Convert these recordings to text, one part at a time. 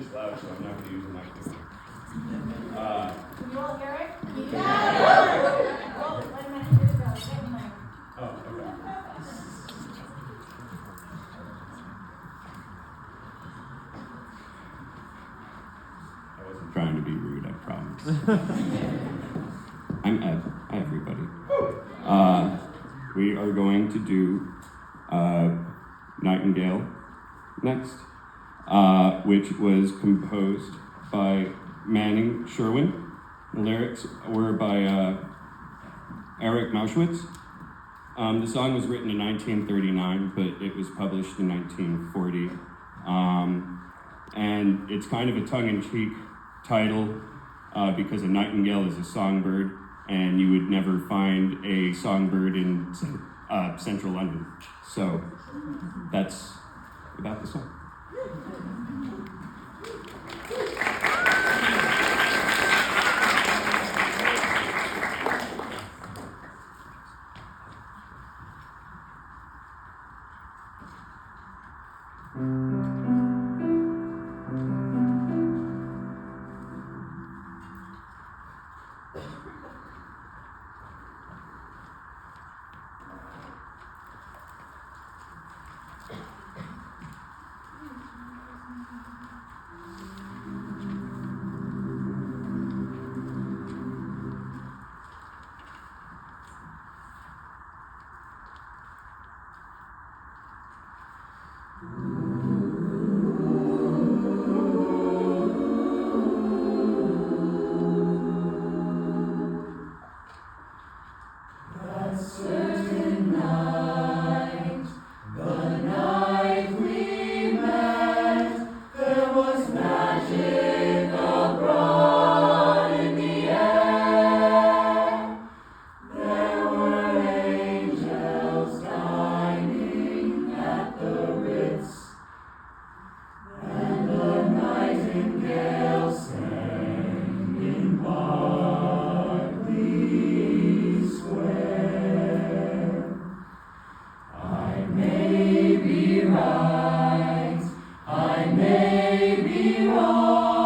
is loud, so I'm not going to use the microphone. Can you all hear it? Yeah! Well, let him hear it go. Get the mic. Oh, okay. I wasn't trying to be rude, I promise. I'm Ed. Hi, everybody. We are going to do Nightingale next, which was composed by Manning Sherwin. The lyrics were by Eric Mauschwitz. The song was written in 1939, but it was published in 1940. And it's kind of a tongue-in-cheek title because a nightingale is a songbird, and you would never find a songbird in central London. So that's about the song. I may be wrong.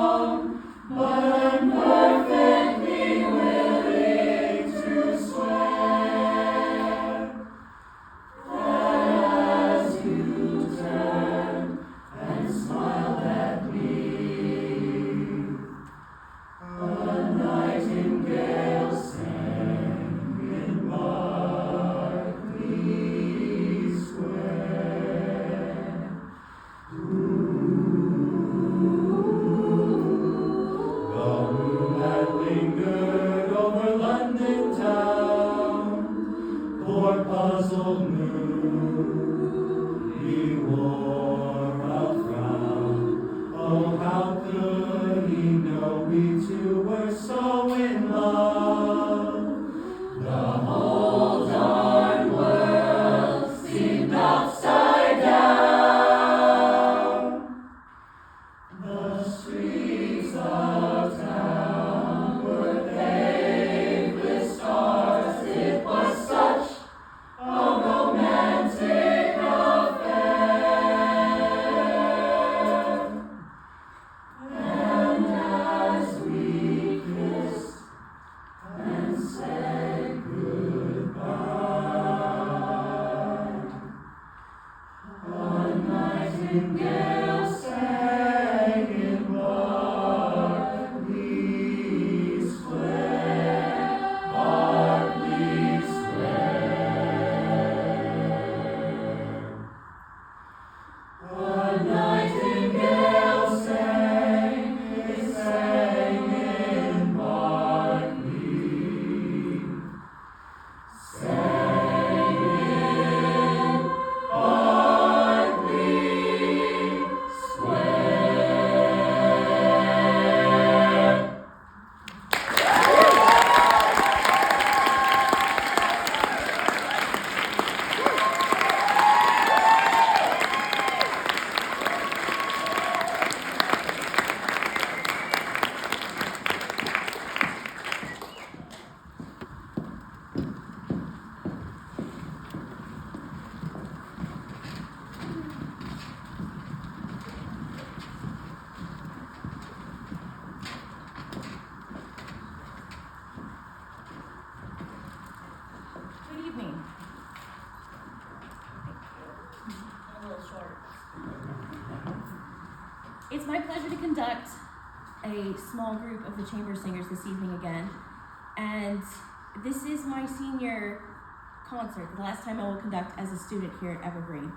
It's my pleasure to conduct a small group of the chamber singers this evening again. And this is my senior concert, the last time I will conduct as a student here at Evergreen.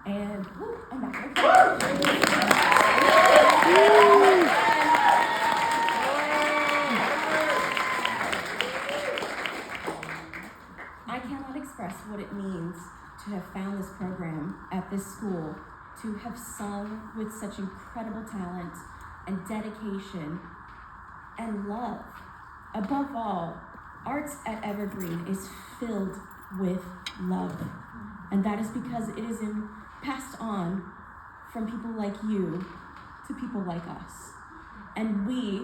And, woo, I'm back I cannot express what it means to have found this program at this school, to have sung with such incredible talent and dedication and love. Above all, arts at Evergreen is filled with love. And that is because it is passed on from people like you to people like us. And we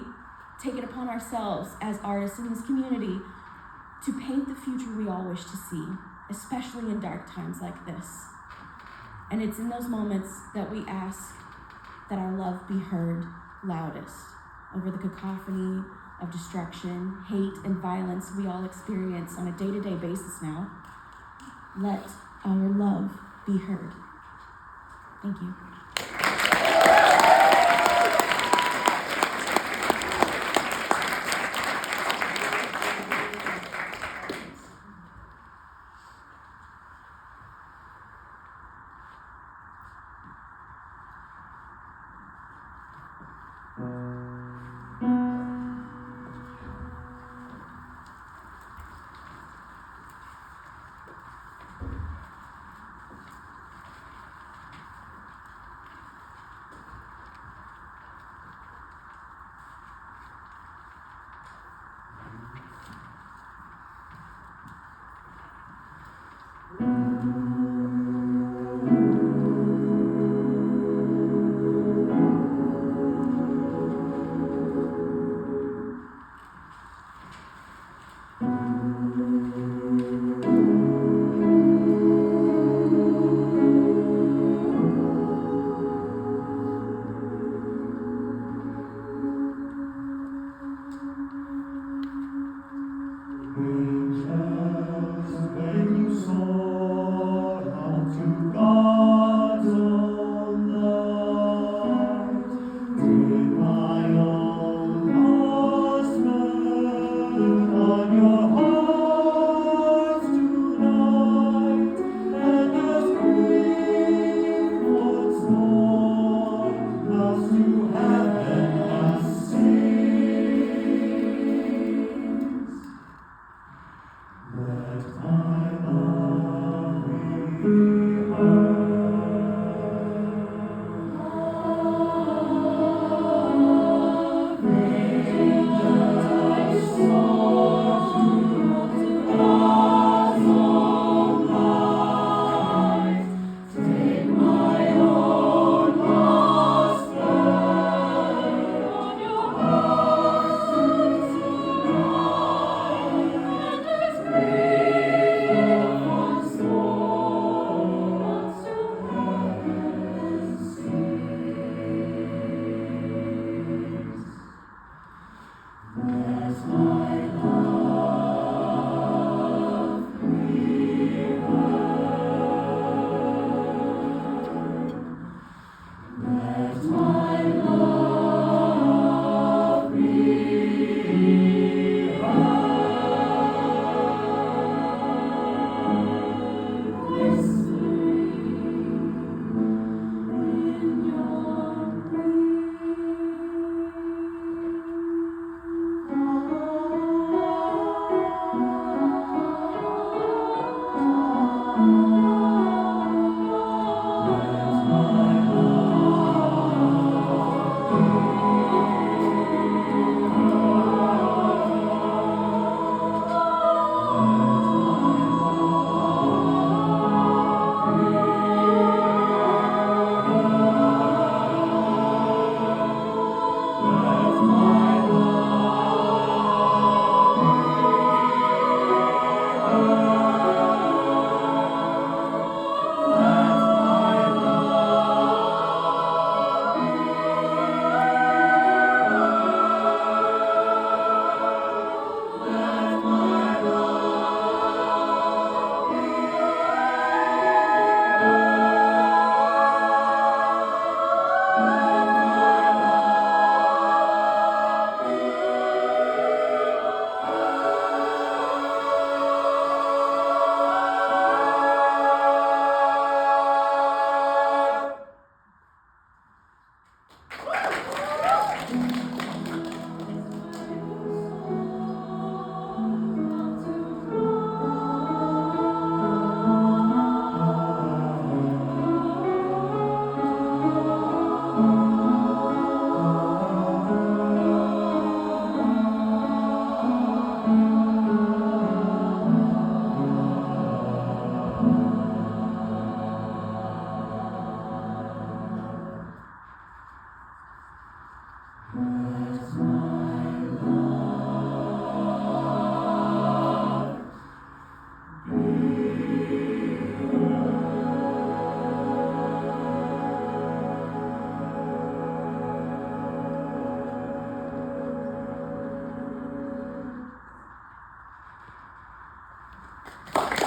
take it upon ourselves as artists in this community to paint the future we all wish to see, especially in dark times like this. And it's in those moments that we ask that our love be heard loudest over the cacophony of destruction, hate, and violence we all experience on a day-to-day basis now. Let our love be heard. Thank you.